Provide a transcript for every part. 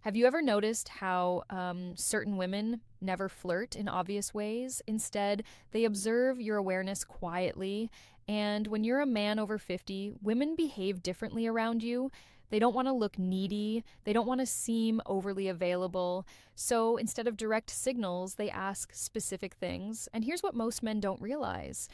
Have you ever noticed how certain women never flirt in obvious ways? Instead, they observe your awareness quietly. And when you're a man over 50, women behave differently around you. They don't want to look needy, they don't want to seem overly available. So instead of direct signals, they ask specific things. And here's what most men don't realize.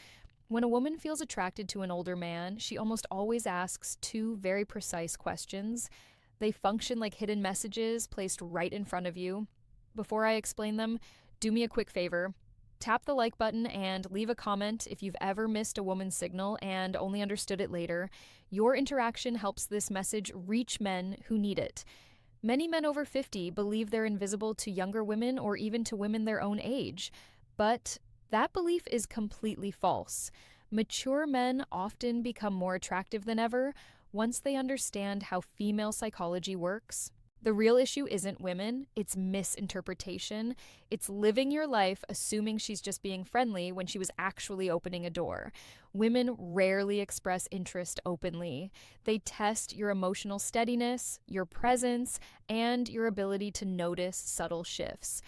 When a woman feels attracted to an older man, she almost always asks two very precise questions. They function like hidden messages placed right in front of you. Before I explain them, do me a quick favor. Tap the like button and leave a comment if you've ever missed a woman's signal and only understood it later. Your interaction helps this message reach men who need it. Many men over 50 believe they're invisible to younger women or even to women their own age. But that belief is completely false. Mature men often become more attractive than ever once they understand how female psychology works. The real issue isn't women, it's misinterpretation. It's living your life assuming she's just being friendly when she was actually opening a door. Women rarely express interest openly. They test your emotional steadiness, your presence, and your ability to notice subtle shifts.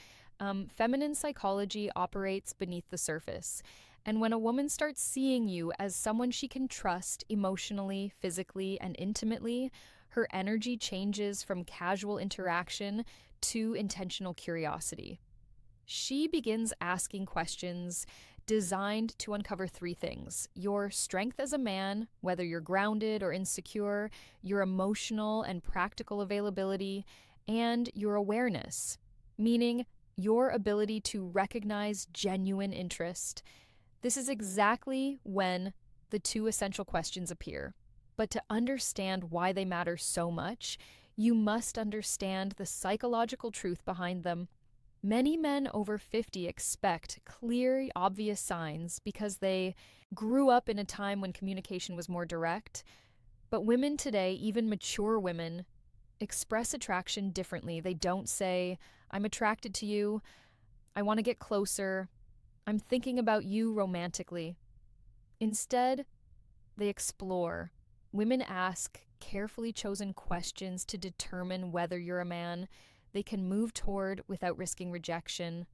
Feminine psychology operates beneath the surface. And when a woman starts seeing you as someone she can trust emotionally, physically, and intimately, her energy changes from casual interaction to intentional curiosity. She begins asking questions designed to uncover three things: your strength as a man, whether you're grounded or insecure, your emotional and practical availability, and your awareness, meaning your ability to recognize genuine interest. This is exactly when the two essential questions appear. But to understand why they matter so much, you must understand the psychological truth behind them. Many men over 50 expect clear, obvious signs because they grew up in a time when communication was more direct. But women today, even mature women, express attraction differently. They don't say, "I'm attracted to you, I want to get closer, I'm thinking about you romantically." Instead, they explore. Women ask carefully chosen questions to determine whether you're a man they can move toward without risking rejection.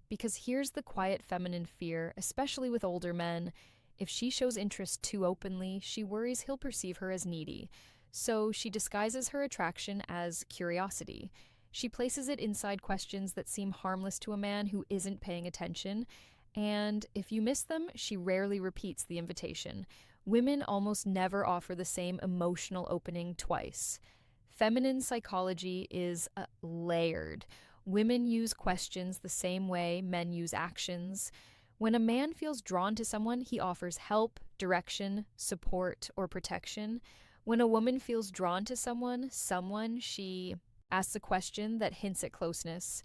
Because here's the quiet feminine fear, especially with older men. If she shows interest too openly, she worries he'll perceive her as needy. So she disguises her attraction as curiosity. She places it inside questions that seem harmless to a man who isn't paying attention. And if you miss them, she rarely repeats the invitation. Women almost never offer the same emotional opening twice. Feminine psychology is layered. Women use questions the same way men use actions. When a man feels drawn to someone, he offers help, direction, support, or protection. When a woman feels drawn to someone, she asks a question that hints at closeness.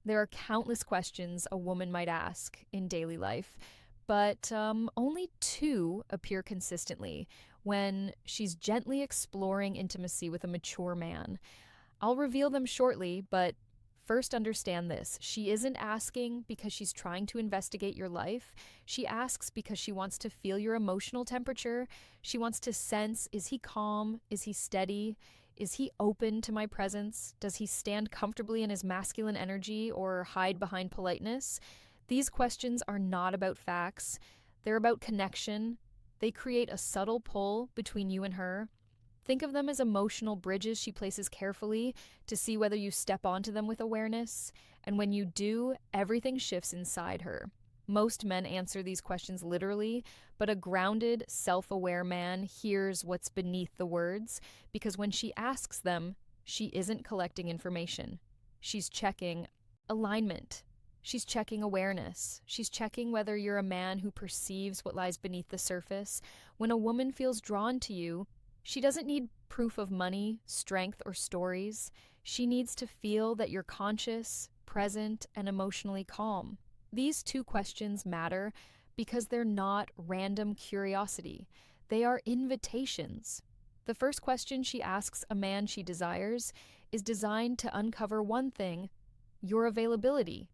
There are countless questions a woman might ask in daily life, but only two appear consistently when she's gently exploring intimacy with a mature man. I'll reveal them shortly, but first understand this. She isn't asking because she's trying to investigate your life. She asks because she wants to feel your emotional temperature. She wants to sense, is he calm? Is he steady? Is he open to my presence? Does he stand comfortably in his masculine energy or hide behind politeness? These questions are not about facts. They're about connection. They create a subtle pull between you and her. Think of them as emotional bridges she places carefully to see whether you step onto them with awareness. And when you do, everything shifts inside her. Most men answer these questions literally, but a grounded, self-aware man hears what's beneath the words, because when she asks them, she isn't collecting information. She's checking alignment. She's checking awareness. She's checking whether you're a man who perceives what lies beneath the surface. When a woman feels drawn to you, she doesn't need proof of money, strength, or stories. She needs to feel that you're conscious, present, and emotionally calm. These two questions matter because they're not random curiosity. They are invitations. The first question she asks a man she desires is designed to uncover one thing: your availability.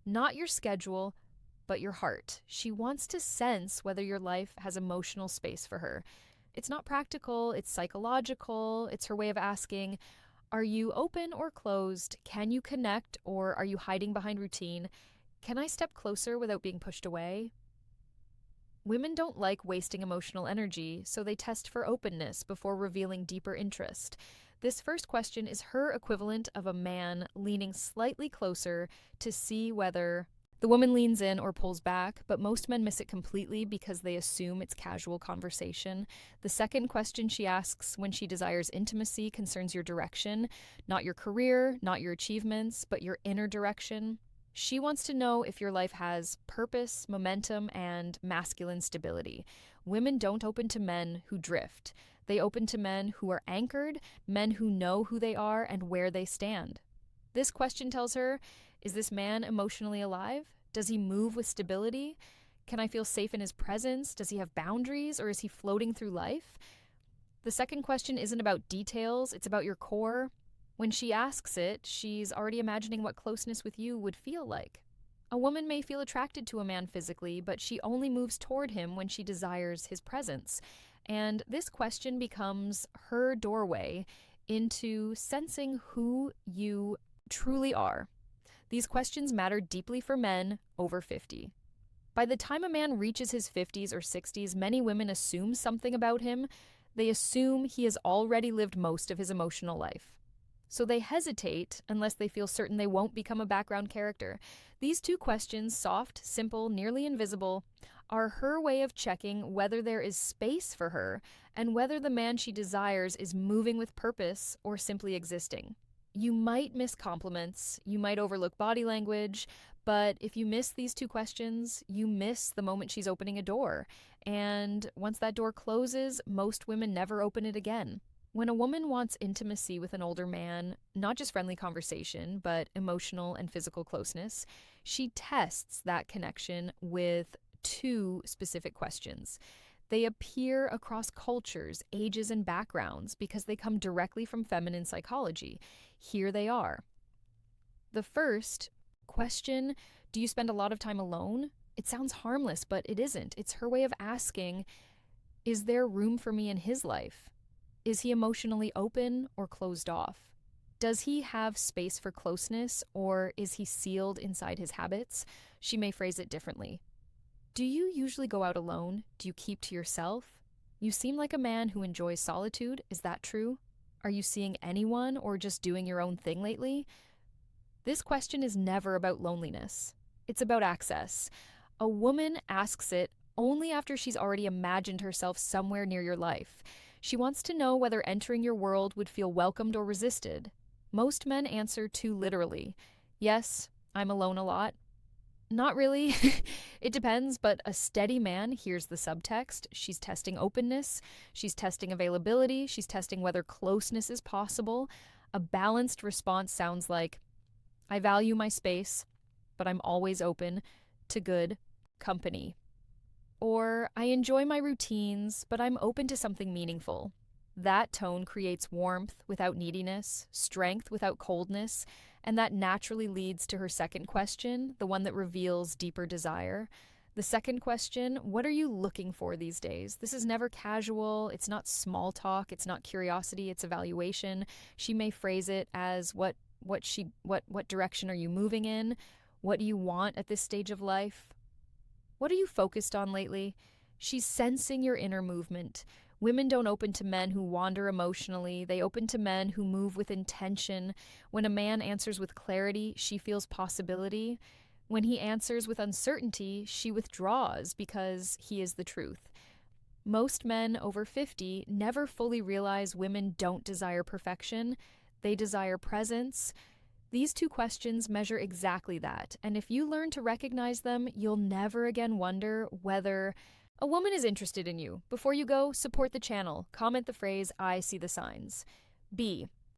Not your schedule, but your heart. She wants to sense whether your life has emotional space for her. It's not practical, it's psychological. It's her way of asking, Are you open or closed? Can you connect or are you hiding behind routine? Can I step closer without being pushed away? Women don't like wasting emotional energy, so they test for openness before revealing deeper interest. This first question is her equivalent of a man leaning slightly closer to see whether the woman leans in or pulls back, but most men miss it completely because they assume it's casual conversation. The second question she asks when she desires intimacy concerns your direction, not your career, not your achievements, but your inner direction. She wants to know if your life has purpose, momentum, and masculine stability. Women don't open to men who drift. They open to men who are anchored, men who know who they are and where they stand. This question tells her, is this man emotionally alive? Does he move with stability? Can I feel safe in his presence? Does he have boundaries, or is he floating through life? The second question isn't about details, it's about your core. When she asks it, she's already imagining what closeness with you would feel like. A woman may feel attracted to a man physically, but she only moves toward him when she desires his presence. And this question becomes her doorway into sensing who you truly are. These questions matter deeply for men over 50. By the time a man reaches his 50s or 60s, many women assume something about him. They assume he has already lived most of his emotional life. So they hesitate unless they feel certain they won't become a background character. These two questions, soft, simple, nearly invisible, are her way of checking whether there is space for her and whether the man she desires is moving with purpose or simply existing. You might miss compliments, you might overlook body language, but if you miss these two questions, you miss the moment she's opening a door. And once that door closes, most women never open it again. When a woman wants intimacy with an older man, not just friendly conversation, but emotional and physical closeness, she tests that connection with two specific questions. They appear across cultures, ages, and backgrounds because they come directly from feminine psychology. Here they are. The first question, do you spend a lot of time alone? It sounds harmless, but it isn't. It's her way of asking, is there room for me in his life? Is he emotionally open or closed off? Does he have space for closeness, or is he sealed inside his habits? She may phrase it differently. Do you usually go out alone? Do you keep to yourself? You seem like a man who enjoys solitude. Is that true? Are you seeing anyone or just doing your own thing lately? This question is never about loneliness. It's about access. A woman asks it only after she's already imagined herself somewhere near your life. She wants to know whether entering your world would feel welcomed or resisted. Most men answer too literally. Yes, I'm alone a lot. Not really. It depends, but a steady man hears the subtext. She's testing openness. She's testing availability. She's testing whether closeness is possible. A balanced response sounds like, I value my space, but I'm always open to good company. Or, I enjoy my routines, but I'm open to something meaningful. That tone creates warmth without neediness, strength without coldness, and that naturally leads to her second question, the one that reveals deeper desire. The second question, what are you looking for these days? This is never casual, it's not small talk, it's not curiosity, it's evaluation. She may phrase it as what direction are you moving in? What do you want at this stage of life? What are you focused on lately? She's sensing your inner movement. Women don't open to men who wander emotionally. They open to men who move with intention. When a man answers with clarity, she feels possibility. When he answers with uncertainty, she withdraws because he is the truth. Most men over 50 never fully realize women don't desire perfection. They desire presence. These two questions measure exactly that, and if you learn to recognize them, you'll never again wonder whether a woman is interested in you. Before you go, support the channel. Comment the phrase, I see the signs. B.